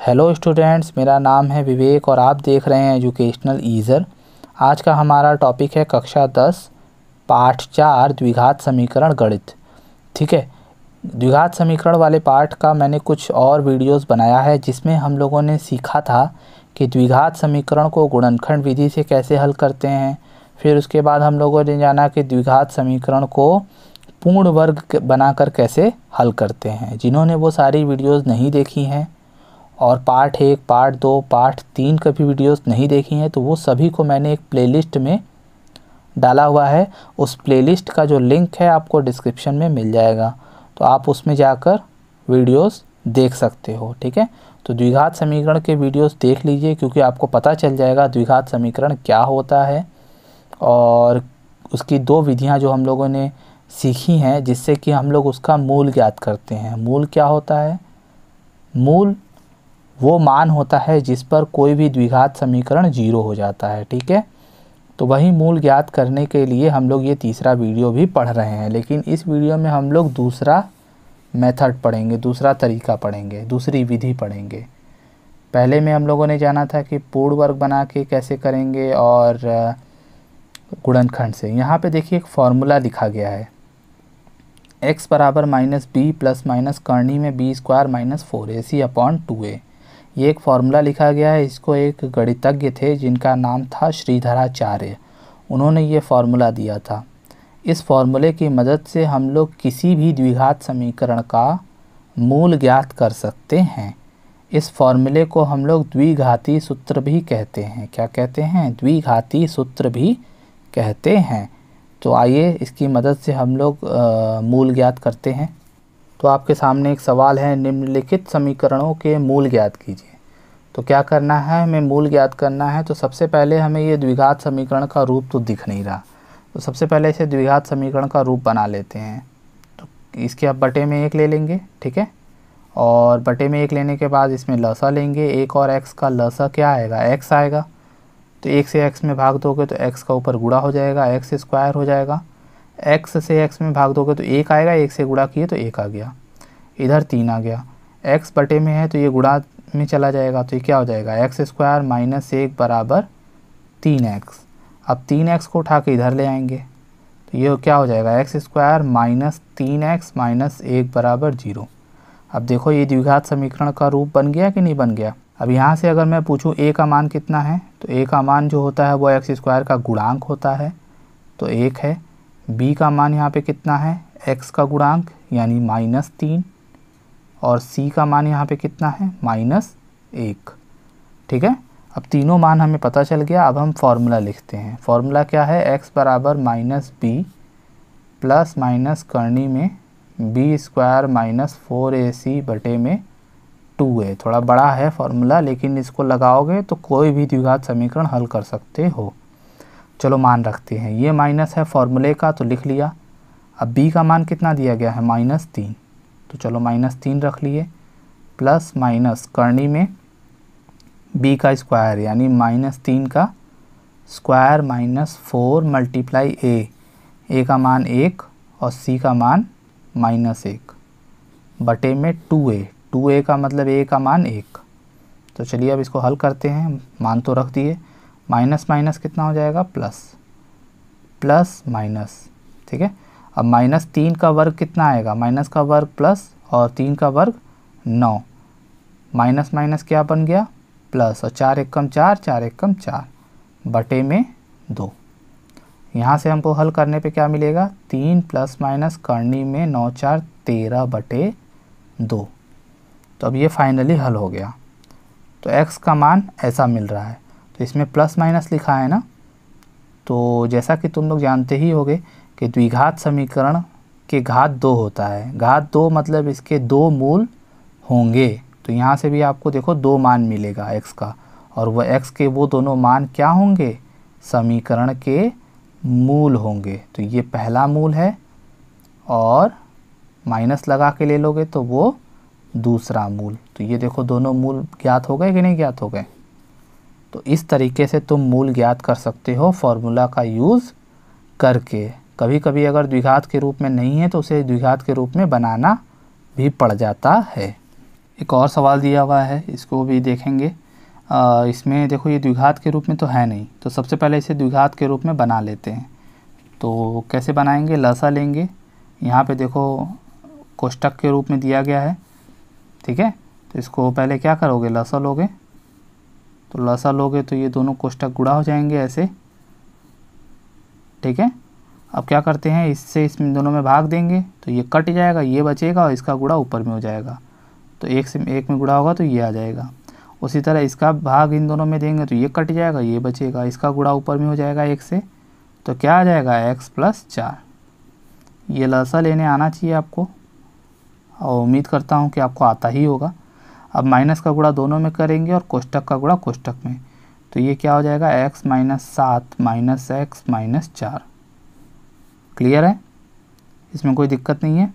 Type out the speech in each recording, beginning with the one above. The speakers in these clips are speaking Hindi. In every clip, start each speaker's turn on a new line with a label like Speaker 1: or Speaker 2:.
Speaker 1: हेलो स्टूडेंट्स, मेरा नाम है विवेक और आप देख रहे हैं एजुकेशनल ईज़र। आज का हमारा टॉपिक है कक्षा 10 पाठ 4 द्विघात समीकरण गणित। ठीक है, द्विघात समीकरण वाले पाठ का मैंने कुछ और वीडियोस बनाया है जिसमें हम लोगों ने सीखा था कि द्विघात समीकरण को गुणनखंड विधि से कैसे हल करते हैं। फिर उसके बाद हम लोगों ने जाना कि द्विघात समीकरण को पूर्ण वर्ग बनाकर कैसे हल करते हैं। जिन्होंने वो सारी वीडियोस नहीं देखी हैं और पार्ट 1, पार्ट 2, पार्ट 3 का भी वीडियोस नहीं देखी हैं तो वो सभी को मैंने एक प्लेलिस्ट में डाला हुआ है। उस प्लेलिस्ट का जो लिंक है आपको डिस्क्रिप्शन में मिल जाएगा, तो आप उसमें जाकर वीडियोस देख सकते हो। ठीक है, तो द्विघात समीकरण के वीडियोस देख लीजिए क्योंकि आपको पता चल जाएगा द्विघात समीकरण क्या होता है और उसकी दो विधियां जो हम लोगों ने सीखी हैं जिससे कि हम लोग उसका मूल ज्ञात करते हैं। मूल क्या होता है? मूल वो मान होता है जिस पर कोई भी द्विघात समीकरण 0 हो जाता है। ठीक है, तो वही मूल ज्ञात करने के लिए हम लोग ये तीसरा वीडियो भी पढ़ रहे हैं, लेकिन इस वीडियो में हम लोग दूसरा मेथड पढ़ेंगे, दूसरा तरीका पढ़ेंगे, दूसरी विधि पढ़ेंगे। पहले में हम लोगों ने जाना था कि पूर्ण वर्ग बना के कैसे करेंगे और गुणनखंड से। यहाँ पे देखिए एक फॉर्मूला लिखा गया है, x बराबर -b प्लस माइनस करनी में b² - 4ac/2a। ये एक फार्मूला लिखा गया है। इसको एक गणितज्ञ थे जिनका नाम था श्रीधराचार्य, उन्होंने ये फार्मूला दिया था। इस फार्मूले की मदद से हम लोग किसी भी द्विघात समीकरण का मूल ज्ञात कर सकते हैं। इस फार्मूले को हम लोग द्विघाती सूत्र भी कहते हैं। क्या कहते हैं? द्विघाती सूत्र भी कहते हैं। तो आइए इसकी मदद से हम लोग मूल ज्ञात करते हैं। तो आपके सामने एक सवाल है, निम्नलिखित समीकरणों के मूल ज्ञात कीजिए। तो क्या करना है? हमें मूल ज्ञात करना है। तो सबसे पहले हमें ये द्विघात समीकरण का रूप तो दिख नहीं रहा, तो सबसे पहले इसे द्विघात समीकरण का रूप बना लेते हैं। तो इसके अब बटे में 1 ले लेंगे। ठीक है, और बटे में 1 लेने के बाद इसमें लसा लेंगे। 1 और x का लसा क्या आएगा? x आएगा। तो 1 से x में भाग दोगे तो x का ऊपर गुणा हो जाएगा, x² हो जाएगा। x से x में भाग दोगे तो 1 आएगा, 1 से गुणा किए तो 1 आ गया। इधर 3 आ गया। x बटे में है तो ये गुणा में चला जाएगा, तो ये क्या हो जाएगा? x² - 1 बराबर 3x। अब 3x को उठा के इधर ले आएंगे तो ये क्या हो जाएगा? x² - 3x - 1 बराबर 0। अब देखो ये द्विघात समीकरण का रूप बन गया कि नहीं बन गया? अब यहाँ से अगर मैं पूछूं a का मान कितना है, तो a का मान जो होता है वो x² का गुणांक होता है, तो 1 है। b का मान यहाँ पे कितना है? x का गुणांक यानी -3, और c का मान यहाँ पे कितना है? -1। ठीक है, अब तीनों मान हमें पता चल गया। अब हम फॉर्मूला लिखते हैं। फॉर्मूला क्या है? x बराबर -b प्लस माइनस करनी में b² - 4ac बटे में 2a। थोड़ा बड़ा है फॉर्मूला, लेकिन इसको लगाओगे तो कोई भी द्विघात समीकरण हल कर सकते हो। चलो मान रखते हैं, ये माइनस है फॉर्मूले का तो लिख लिया। अब b का मान कितना दिया गया है? -3, तो चलो -3 रख लिए, प्लस माइनस करनी में b का स्क्वायर यानी -3 का स्क्वायर -4 मल्टीप्लाई a का मान 1 और c का मान -1 बटे में 2a का मतलब a का मान 1। तो चलिए अब इसको हल करते हैं। मान तो रख दिए, माइनस माइनस कितना हो जाएगा? Plus, plus minus. ठीक है, अब -3 का वर्ग कितना आएगा? माइनस का वर्ग प्लस और 3 का वर्ग 9, माइनस माइनस क्या बन गया? प्लस, और 4 एकम 4, 4 एकम 4 बटे में 2। यहाँ से हमको हल करने पे क्या मिलेगा? 3 प्लस माइनस करनी में 9 4 13 बटे 2। तो अब ये फाइनली हल हो गया। तो x का मान ऐसा मिल रहा है, तो इसमें प्लस माइनस लिखा है ना। तो जैसा कि तुम लोग जानते ही होगे कि द्विघात समीकरण के घात 2 होता है। घात 2 मतलब इसके 2 मूल होंगे। तो यहाँ से भी आपको देखो 2 मान मिलेगा x का, और वह x के वो दोनों मान क्या होंगे? समीकरण के मूल होंगे। तो ये पहला मूल है, और माइनस लगा के ले लोगे तो वो दूसरा मूल। तो ये देखो दोनों मूल ज्ञात हो गए कि नहीं ज्ञात हो गए? तो इस तरीके से तुम मूल ज्ञात कर सकते हो फॉर्मूला का यूज़ करके। कभी कभी अगर द्विघात के रूप में नहीं है तो उसे द्विघात के रूप में बनाना भी पड़ जाता है। एक और सवाल दिया हुआ है, इसको भी देखेंगे। इसमें देखो ये द्विघात के रूप में तो है नहीं, तो सबसे पहले इसे द्विघात के रूप में बना लेते हैं। तो कैसे बनाएंगे, लसा लेंगे, यहाँ पे देखो कोष्टक के रूप में दिया गया है, ठीक है। तो इसको पहले क्या करोगे, लसा लोगे, तो लसा लोगे तो ये दोनों कोष्टक गुणा हो जाएंगे ऐसे, ठीक है। अब क्या करते हैं, इससे इसमें दोनों में भाग देंगे तो ये कट जाएगा, ये बचेगा और इसका गुणा ऊपर में हो जाएगा, तो एक से एक में गुणा होगा तो ये आ जाएगा। उसी तरह इसका भाग इन दोनों में देंगे तो ये कट जाएगा, ये बचेगा, इसका गुणा ऊपर में हो जाएगा एक से, तो क्या आ जाएगा x+4। ये लसा लेने आना चाहिए आपको और उम्मीद करता हूँ कि आपको आता ही होगा। अब माइनस का गुणा दोनों में करेंगे और कोष्टक का गुणा कोष्टक में, तो ये क्या हो जाएगा x - 7 - x - 4। क्लियर है, इसमें कोई दिक्कत नहीं है।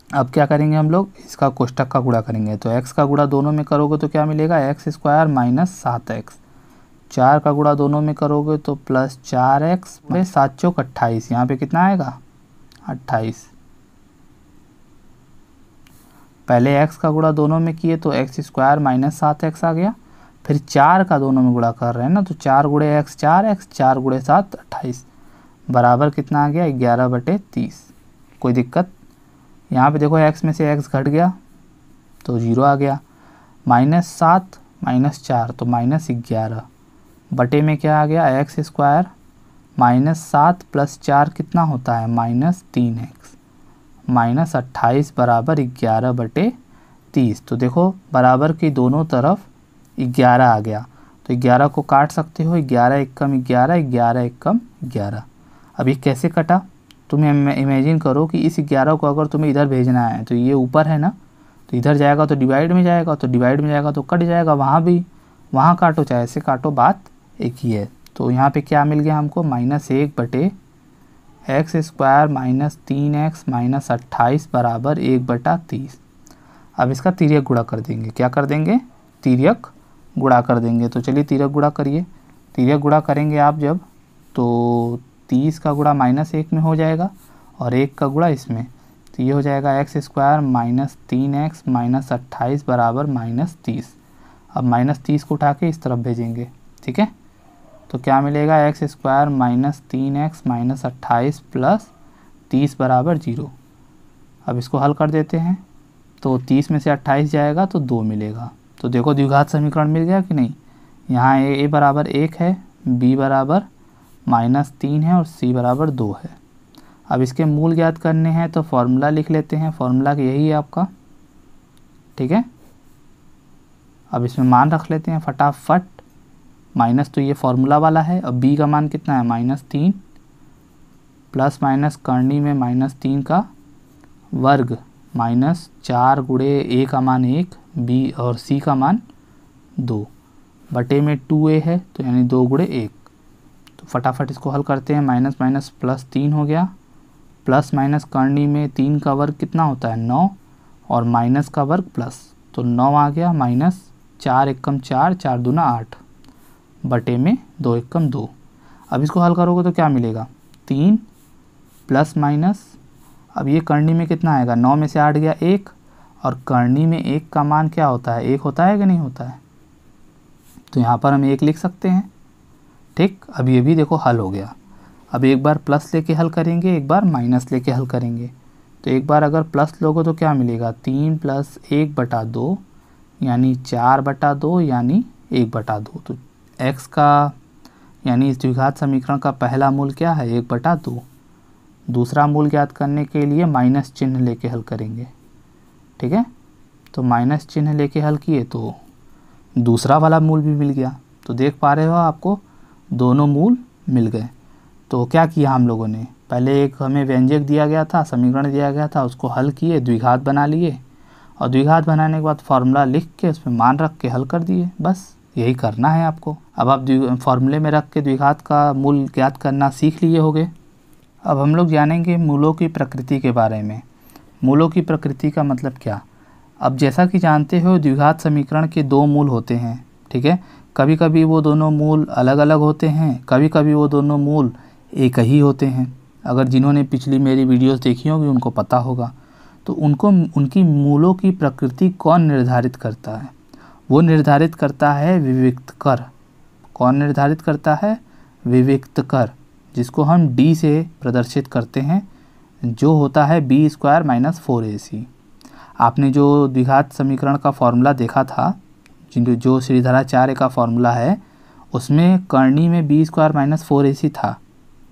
Speaker 1: अब क्या करेंगे हम लोग, इसका कोष्टक का गुणा करेंगे, तो x का गुणा दोनों में करोगे तो क्या मिलेगा, x² - 7x। 4 का गुणा दोनों में करोगे तो +4x, 7 चौक 28, यहाँ पे कितना आएगा 28। पहले x का गुणा दोनों में किए तो x² - 7x आ गया, फिर 4 का दोनों में गुणा कर रहे हैं ना, तो 4 × x 4x, 4 × 7 28, बराबर कितना आ गया 11/30। कोई दिक्कत, यहाँ पे देखो x में से x घट गया तो 0 आ गया, -7 - 4 तो -11 बटे में क्या आ गया x² -7 + 4 कितना होता है -3x, -28 बराबर 11/30। तो देखो बराबर की दोनों तरफ 11 आ गया, तो 11 को काट सकते हो, 11 एकम 11, 11 एकम 11। अब ये कैसे कटा, तुम्हें इमेजिन करो कि इस 11 को अगर तुम्हें इधर भेजना है तो ये ऊपर है ना, तो इधर जाएगा तो डिवाइड में जाएगा, तो डिवाइड में जाएगा तो कट जाएगा, वहाँ भी वहाँ काटो चाहे ऐसे काटो, बात एक ही है। तो यहाँ पे क्या मिल गया हमको, -1/x² - 3x - 28 बराबर 1/30। अब इसका तिर्यक गुणा कर देंगे, क्या कर देंगे, तिर्यक गुणा कर देंगे। तो चलिए तिर्यक गुणा करिए। तिर्यक गुणा करेंगे आप जब, तो 30 का गुणा -1 में हो जाएगा और 1 का गुणा इसमें, तो ये हो जाएगा x² - 3x - 28 बराबर -30। अब -30 को उठा के इस तरफ भेजेंगे, ठीक है। तो क्या मिलेगा x² - 3x - 28 + 30 बराबर 0। अब इसको हल कर देते हैं, तो 30 में से 28 जाएगा तो 2 मिलेगा। तो देखो द्विघात समीकरण मिल गया कि नहीं। यहाँ a बराबर 1 है, b बराबर -3 है और c बराबर 2 है। अब इसके मूल ज्ञात करने हैं तो फॉर्मूला लिख लेते हैं, फॉर्मूला यही है आपका, ठीक है। अब इसमें मान रख लेते हैं फटाफट, माइनस तो ये फॉर्मूला वाला है, अब b का मान कितना है -3, प्लस माइनस करनी में -3 का वर्ग, -4 × a का मान 1, b और c का मान 2, बटे में 2a है तो यानी 2 × 1। तो फटाफट इसको हल करते हैं, माइनस माइनस प्लस 3 हो गया, प्लस माइनस करनी में 3 का वर्ग कितना होता है 9, और माइनस का वर्ग प्लस, तो 9 आ गया, -4 एकम 4, 4 दूना 8, बटे में 2 एकम 2। अब इसको हल करोगे तो क्या मिलेगा 3 प्लस माइनस, अब ये करनी में कितना आएगा, 9 में से 8 गया 1, और करनी में 1 का मान क्या होता है 1 होता है कि नहीं होता है, तो यहाँ पर हम 1 लिख सकते हैं, ठीक। अब ये भी देखो हल हो गया। अब एक बार प्लस लेके हल करेंगे, एक बार माइनस लेके हल करेंगे। तो एक बार अगर प्लस लोगे तो क्या मिलेगा 3 + 1/2 यानी 4/2 यानी 1/2। तो x का यानी इस द्विघात समीकरण का पहला मूल क्या है 1/2। दूसरा मूल ज्ञात करने के लिए माइनस चिन्ह लेके हल करेंगे, ठीक है। तो माइनस चिन्ह लेके हल किए तो दूसरा वाला मूल भी मिल गया। तो देख पा रहे हो आपको दोनों मूल मिल गए। तो क्या किया हम लोगों ने, पहले एक हमें व्यंजक दिया गया था, समीकरण दिया गया था, उसको हल किए, द्विघात बना लिए, और द्विघात बनाने के बाद फार्मूला लिख के उसमें मान रख के हल कर दिए। बस यही करना है आपको। अब आप फार्मूले में रख के द्विघात का मूल ज्ञात करना सीख लिए होंगे। अब हम लोग जानेंगे मूलों की प्रकृति के बारे में। मूलों की प्रकृति का मतलब क्या। अब जैसा कि जानते हो द्विघात समीकरण के 2 मूल होते हैं, ठीक है। कभी कभी वो दोनों मूल अलग अलग होते हैं, कभी कभी वो दोनों मूल एक ही होते हैं। अगर जिन्होंने पिछली मेरी वीडियोस देखी होगी उनको पता होगा। तो उनको उनकी मूलों की प्रकृति कौन निर्धारित करता है? वो निर्धारित करता है विविक्तकर। कौन निर्धारित करता है? विविक्तकर, जिसको हम डी से प्रदर्शित करते हैं, जो होता है बी स्क्वायर माइनस 4ac। आपने जो द्विघात समीकरण का फॉर्मूला देखा था, जो श्रीधराचार्य का फॉर्मूला है, उसमें कर्णी में बी स्क्वायर माइनस 4ac था,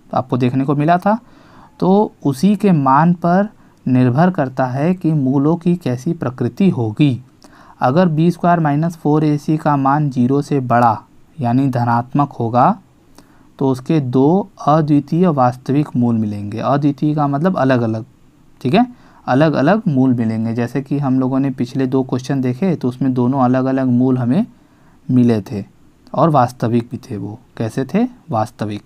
Speaker 1: तो आपको देखने को मिला था। तो उसी के मान पर निर्भर करता है कि मूलों की कैसी प्रकृति होगी। अगर बी स्क्वायर माइनस 4ac का मान 0 से बड़ा यानी धनात्मक होगा तो उसके दो अद्वितीय वास्तविक मूल मिलेंगे। अद्वितीय का मतलब अलग अलग, ठीक है, अलग अलग मूल मिलेंगे। जैसे कि हम लोगों ने पिछले 2 क्वेश्चन देखे तो उसमें दोनों अलग अलग मूल हमें मिले थे और वास्तविक भी थे। वो कैसे थे? वास्तविक।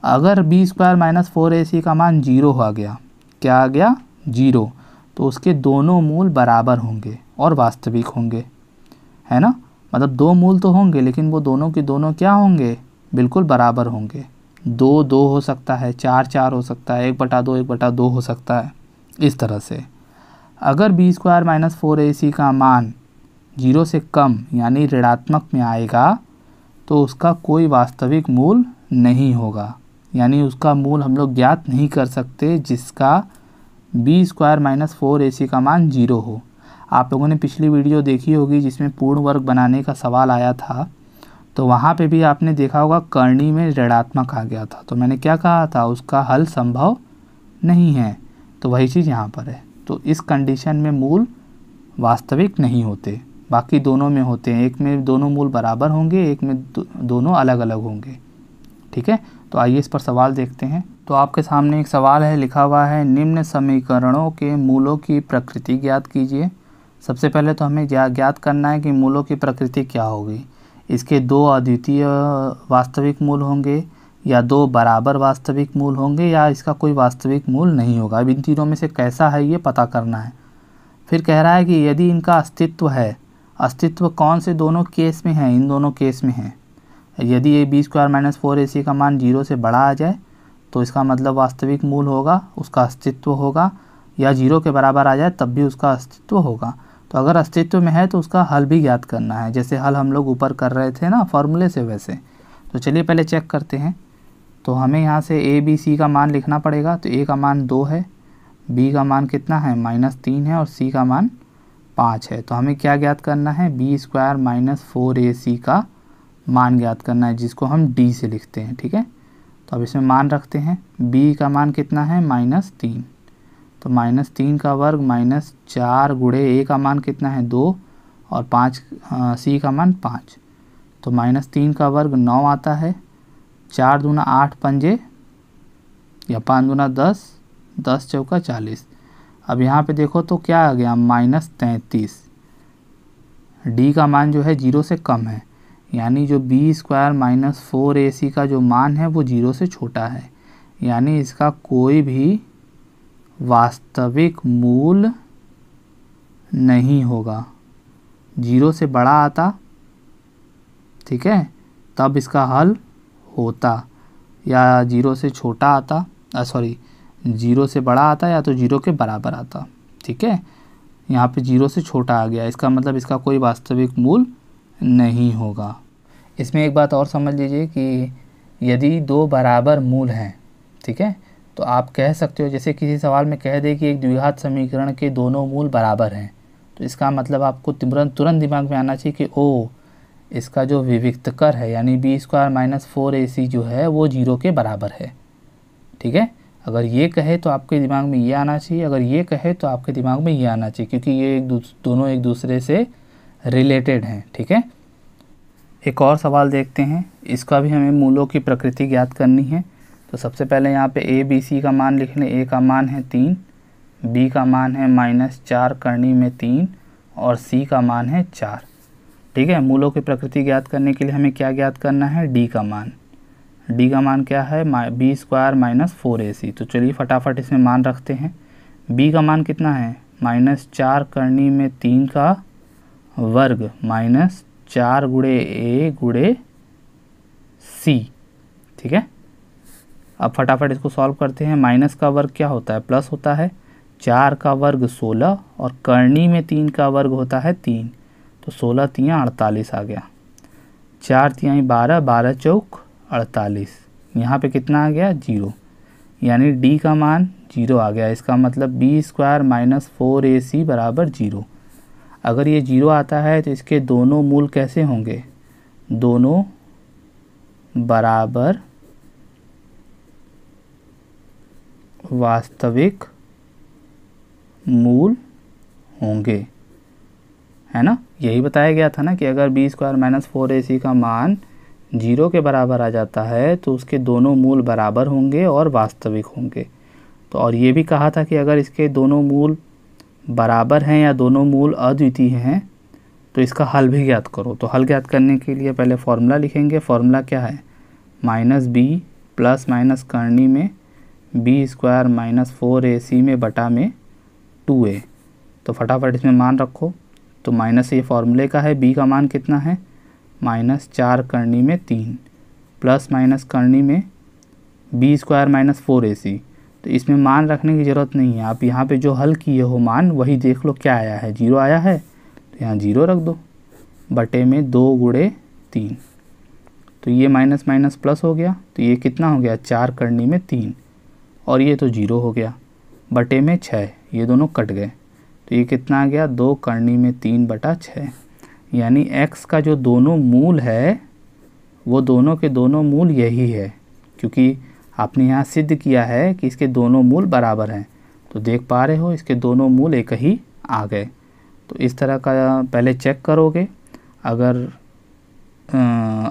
Speaker 1: अगर बी स्क्वायर माइनस 4ac का मान 0 आ गया, क्या आ गया? 0, तो उसके दोनों मूल बराबर होंगे और वास्तविक होंगे, है ना। मतलब 2 मूल तो होंगे लेकिन वो दोनों के दोनों क्या होंगे? बिल्कुल बराबर होंगे। 2 2 हो सकता है, 4 4 हो सकता है, 1/2 1/2 हो सकता है, इस तरह से। अगर बी स्क्वायर माइनस 4ac का मान 0 से कम यानी ऋणात्मक में आएगा तो उसका कोई वास्तविक मूल नहीं होगा, यानी उसका मूल हम लोग ज्ञात नहीं कर सकते जिसका बी स्क्वायर माइनस 4ac का मान 0 हो। आप लोगों ने पिछली वीडियो देखी होगी जिसमें पूर्ण वर्ग बनाने का सवाल आया था, तो वहाँ पे भी आपने देखा होगा कर्णी में ऋणात्मक आ गया था, तो मैंने क्या कहा था? उसका हल संभव नहीं है। तो वही चीज़ यहाँ पर है। तो इस कंडीशन में मूल वास्तविक नहीं होते, बाकी दोनों में होते हैं। एक में दोनों मूल बराबर होंगे, एक में दोनों अलग अलग होंगे, ठीक है। तो आइए इस पर सवाल देखते हैं। तो आपके सामने एक सवाल है, लिखा हुआ है निम्न समीकरणों के मूलों की प्रकृति ज्ञात कीजिए। सबसे पहले तो हमें ज्ञात करना है कि मूलों की प्रकृति क्या होगी। इसके 2 अद्वितीय वास्तविक मूल होंगे या 2 बराबर वास्तविक मूल होंगे या इसका कोई वास्तविक मूल नहीं होगा। अब इन तीनों में से कैसा है ये पता करना है। फिर कह रहा है कि यदि इनका अस्तित्व है, अस्तित्व कौन से दोनों केस में है? इन दोनों केस में है। यदि ये बी स्क्वायर माइनस 4ac का मान 0 से बड़ा आ जाए तो इसका मतलब वास्तविक मूल होगा, उसका अस्तित्व होगा, या 0 के बराबर आ जाए तब भी उसका अस्तित्व होगा। तो अगर अस्तित्व में है तो उसका हल भी ज्ञात करना है, जैसे हल हम लोग ऊपर कर रहे थे ना फॉर्मूले से वैसे। तो चलिए पहले चेक करते हैं। तो हमें यहाँ से a b c का मान लिखना पड़ेगा। तो a का मान 2 है, b का मान कितना है? -3 है, और c का मान 5 है। तो हमें क्या ज्ञात करना है? बी स्क्वायर माइनस 4ac का मान ज्ञात करना है, जिसको हम d से लिखते हैं, ठीक है। तो अब इसमें मान रखते हैं। b का मान कितना है? -3, तो -3 का वर्ग -4 गुणे a का मान कितना है? 2, और 5 c का मान 5, तो -3 का वर्ग 9 आता है। 4 दूना 8 पंजे या 5 दूना 10, 10 चौका 40। अब यहाँ पे देखो तो क्या आ गया? -33। d का मान जो है 0 से कम है, यानी जो बी स्क्वायर माइनस 4ac का जो मान है वो 0 से छोटा है, यानी इसका कोई भी वास्तविक मूल नहीं होगा। 0 से बड़ा आता, ठीक है, तब इसका हल होता, या 0 से छोटा आता, 0 से बड़ा आता या तो 0 के बराबर आता, ठीक है। यहाँ पे 0 से छोटा आ गया, इसका मतलब इसका कोई वास्तविक मूल नहीं होगा। इसमें एक बात और समझ लीजिए कि यदि 2 बराबर मूल हैं, ठीक है, तो आप कह सकते हो, जैसे किसी सवाल में कह दे कि एक द्विघात समीकरण के दोनों मूल बराबर हैं, तो इसका मतलब आपको तुरंत दिमाग में आना चाहिए कि ओ, इसका जो विविक्तकर है यानी बी स्क्वायर माइनस 4ac जो है वो 0 के बराबर है, ठीक है। अगर ये कहे तो आपके दिमाग में ये आना चाहिए, अगर ये कहे तो आपके दिमाग में ये आना चाहिए, क्योंकि ये दोनों एक दूसरे से रिलेटेड हैं, ठीक है। एक और सवाल देखते हैं, इसका भी हमें मूलों की प्रकृति ज्ञात करनी है। तो सबसे पहले यहाँ पे a b c का मान लिख लें। a का मान है 3, b का मान है -4 कर्णी में 3, और c का मान है 4, ठीक है। मूलों की प्रकृति ज्ञात करने के लिए हमें क्या ज्ञात करना है? d का मान। d का मान क्या है? B square minus 4ac। तो चलिए फटाफट इसमें मान रखते हैं। b का मान कितना है? -4 कर्णी में 3 का वर्ग -4 गुणे a गुणे c, ठीक है। अब फटाफट इसको सॉल्व करते हैं। माइनस का वर्ग क्या होता है? प्लस होता है। 4 का वर्ग 16 और करनी में 3 का वर्ग होता है 3, तो 16 तियाँ 48 आ गया। 4 तिहाई 12, 12 चौक 48, यहाँ पे कितना आ गया 0, यानी डी का मान 0 आ गया। इसका मतलब b² माइनस 4ac बराबर 0। अगर ये 0 आता है तो इसके दोनों मूल कैसे होंगे, दोनों बराबर वास्तविक मूल होंगे, है ना। यही बताया गया था ना कि अगर b² माइनस 4ac का मान 0 के बराबर आ जाता है तो उसके दोनों मूल बराबर होंगे और वास्तविक होंगे। तो और ये भी कहा था कि अगर इसके दोनों मूल बराबर हैं या दोनों मूल अद्वितीय हैं तो इसका हल भी ज्ञात करो। तो हल ज्ञात करने के लिए पहले फॉर्मूला लिखेंगे। फॉर्मूला क्या है, माइनस b प्लस माइनस करनी में b² माइनस 4ac में बटा में 2a। तो फटाफट इसमें मान रखो। तो माइनस ये फॉर्मूले का है, b का मान कितना है -4 करनी में 3 प्लस माइनस करनी में b² माइनस 4ac। तो इसमें मान रखने की ज़रूरत नहीं है, आप यहाँ पे जो हल किए हो मान वही देख लो क्या आया है, 0 आया है तो यहाँ 0 रख दो, बटे में 2 गुणे 3। तो ये माइनस माइनस प्लस हो गया, तो ये कितना हो गया 4 करनी में 3 और ये तो 0 हो गया, बटे में 6, ये दोनों कट गए तो ये कितना आ गया 2 करनी में 3 बटा 6। यानी x का जो दोनों मूल है वो दोनों के दोनों मूल यही है, क्योंकि आपने यहाँ सिद्ध किया है कि इसके दोनों मूल बराबर हैं। तो देख पा रहे हो इसके दोनों मूल एक ही आ गए। तो इस तरह का पहले चेक करोगे, अगर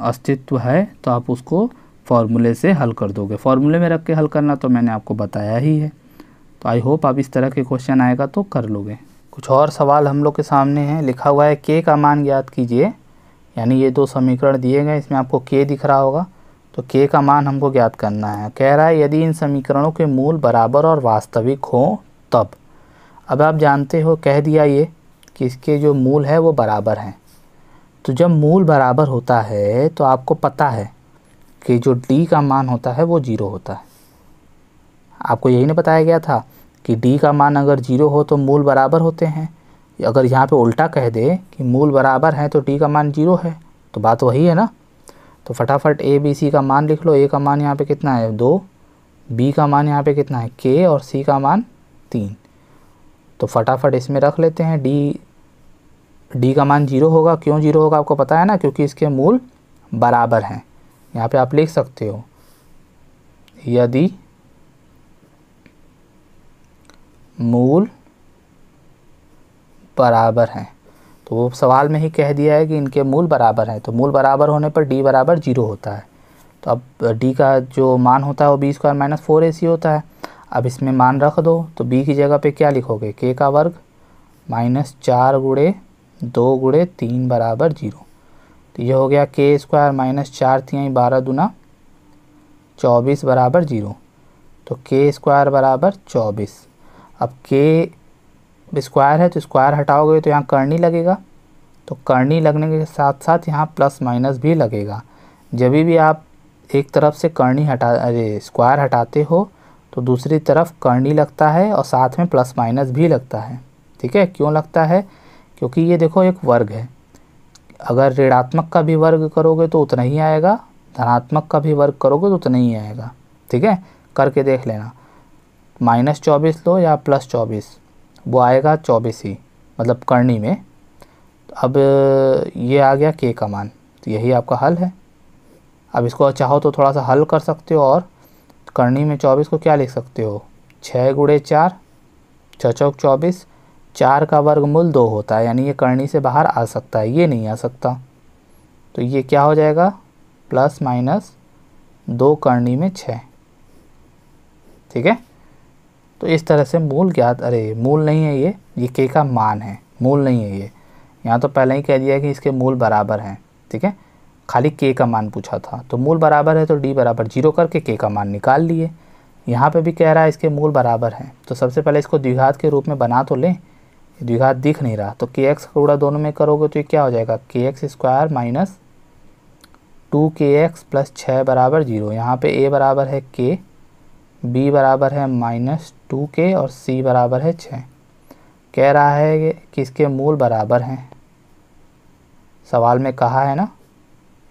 Speaker 1: अस्तित्व है तो आप उसको फॉर्मूले से हल कर दोगे। फॉर्मूले में रख के हल करना तो मैंने आपको बताया ही है। तो आई होप आप इस तरह के क्वेश्चन आएगा तो कर लोगे। कुछ और सवाल हम लोग के सामने हैं। लिखा हुआ है k का मान ज्ञात कीजिए, यानी ये दो समीकरण दिए गए, इसमें आपको k दिख रहा होगा, तो k का मान हमको ज्ञात करना है। कह रहा है यदि इन समीकरणों के मूल बराबर और वास्तविक हों तब। अब आप जानते हो, कह दिया ये कि इसके जो मूल है वो बराबर हैं। तो जब मूल बराबर होता है तो आपको पता है कि जो d का मान होता है वो 0 होता है। आपको यही नहीं बताया गया था कि d का मान अगर 0 हो तो मूल बराबर होते हैं। अगर यहाँ पे उल्टा कह दे कि मूल बराबर हैं तो d का मान 0 है, तो बात वही है ना। तो फटाफट a b c का मान लिख लो। a का मान यहाँ पे कितना है 2, b का मान यहाँ पे कितना है k और c का मान 3। तो फटाफट इसमें रख लेते हैं। d का मान 0 होगा। क्यों 0 होगा आपको पता है ना, क्योंकि इसके मूल बराबर हैं। यहाँ पे आप लिख सकते हो यदि मूल बराबर हैं, तो वो सवाल में ही कह दिया है कि इनके मूल बराबर हैं। तो मूल बराबर होने पर d बराबर 0 होता है। तो अब d का जो मान होता है वो b² माइनस 4ac होता है। अब इसमें मान रख दो, तो b की जगह पे क्या लिखोगे, k का वर्ग माइनस 4 गुणे 2 गुणे 3 बराबर 0। तो ये हो गया k² माइनस 4 तिहाई 12 दूना 24 बराबर 0। तो k² बराबर 24। अब k स्क्वायर है तो स्क्वायर हटाओगे तो यहाँ करनी लगेगा, तो करनी लगने के साथ साथ यहाँ प्लस माइनस भी लगेगा। जब भी आप एक तरफ से करनी स्क्वायर हटाते हो तो दूसरी तरफ करनी लगता है और साथ में प्लस माइनस भी लगता है। ठीक है, क्यों लगता है, क्योंकि ये देखो एक वर्ग है। अगर ऋणात्मक का भी वर्ग करोगे तो उतना ही आएगा, धनात्मक का भी वर्ग करोगे तो उतना ही आएगा। ठीक है, करके देख लेना। -24 लो या +24, वो आएगा 24 ही, मतलब करनी में। अब ये आ गया k का मान, तो यही आपका हल है। अब इसको चाहो तो थोड़ा सा हल कर सकते हो, और करनी में 24 को क्या लिख सकते हो 6 गुणे 4, 6 चौक 24, 4 का वर्गमूल 2 होता है, यानी ये करनी से बाहर आ सकता है, ये नहीं आ सकता। तो ये क्या हो जाएगा प्लस माइनस 2 करनी में 6। ठीक है, तो इस तरह से मूल ज्ञात, मूल नहीं है ये k का मान है, मूल नहीं है ये। यहाँ तो पहले ही कह दिया कि इसके मूल बराबर हैं। ठीक है, खाली k का मान पूछा था, तो मूल बराबर है तो d बराबर 0 करके k का मान निकाल लिए। यहाँ पे भी कह रहा है इसके मूल बराबर हैं, तो सबसे पहले इसको द्विघात के रूप में बना तो लें। द्विघात दिख नहीं रहा, तो kx का गुणा दोनों में करोगे तो ये क्या हो जाएगा kx² माइनस 2kx प्लस 6 बराबर 0। यहाँ पे a बराबर है k, b बराबर है -2k और c बराबर है 6। कह रहा है कि इसके मूल बराबर हैं, सवाल में कहा है ना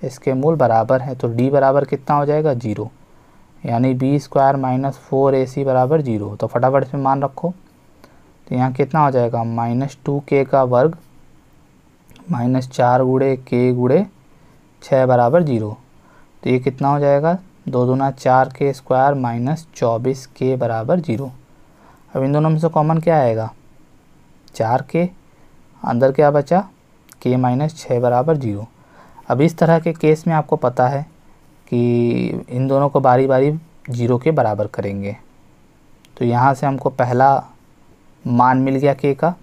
Speaker 1: इसके मूल बराबर हैं, तो d बराबर कितना हो जाएगा 0, यानी b² - 4ac बराबर 0। तो फटाफट इसमें मान रखो, तो यहाँ कितना हो जाएगा -2k का वर्ग -4 गुणे k गुणे 6 बराबर 0। तो ये कितना हो जाएगा 2 दूना 4k² -24k बराबर 0। अब इन दोनों में से कॉमन क्या आएगा 4k, अंदर क्या बचा k - 6 बराबर 0। अब इस तरह के केस में आपको पता है कि इन दोनों को बारी बारी 0 के बराबर करेंगे। तो यहाँ से हमको पहला मान मिल गया k का,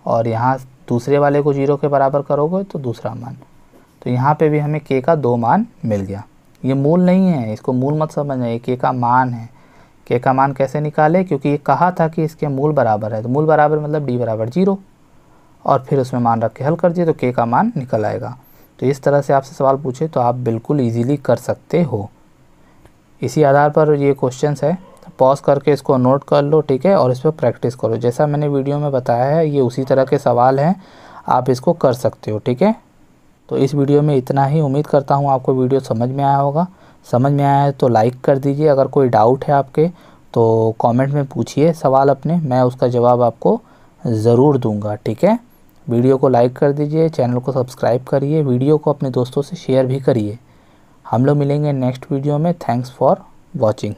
Speaker 1: और यहाँ दूसरे वाले को 0 के बराबर करोगे तो दूसरा मान। तो यहाँ पे भी हमें k का 2 मान मिल गया। ये मूल नहीं है, इसको मूल मत समझना, ये k का मान है। k का मान कैसे निकाले, क्योंकि ये कहा था कि इसके मूल बराबर है, तो मूल बराबर मतलब d बराबर 0, और फिर उसमें मान रख के हल कर दिए तो k का मान निकल आएगा। तो इस तरह से आपसे सवाल पूछे तो आप बिल्कुल ईजीली कर सकते हो। इसी आधार पर ये क्वेश्चंस है, पॉज करके इसको नोट कर लो, ठीक है, और इस पर प्रैक्टिस करो। जैसा मैंने वीडियो में बताया है ये उसी तरह के सवाल हैं, आप इसको कर सकते हो, ठीक है। तो इस वीडियो में इतना ही। उम्मीद करता हूँ आपको वीडियो समझ में आया होगा। समझ में आया है तो लाइक कर दीजिए। अगर कोई डाउट है आपके तो कमेंट में पूछिए सवाल अपने, मैं उसका जवाब आपको ज़रूर दूंगा, ठीक है। वीडियो को लाइक कर दीजिए, चैनल को सब्सक्राइब करिए, वीडियो को अपने दोस्तों से शेयर भी करिए। हम लोग मिलेंगे नेक्स्ट वीडियो में। Thanks for watching.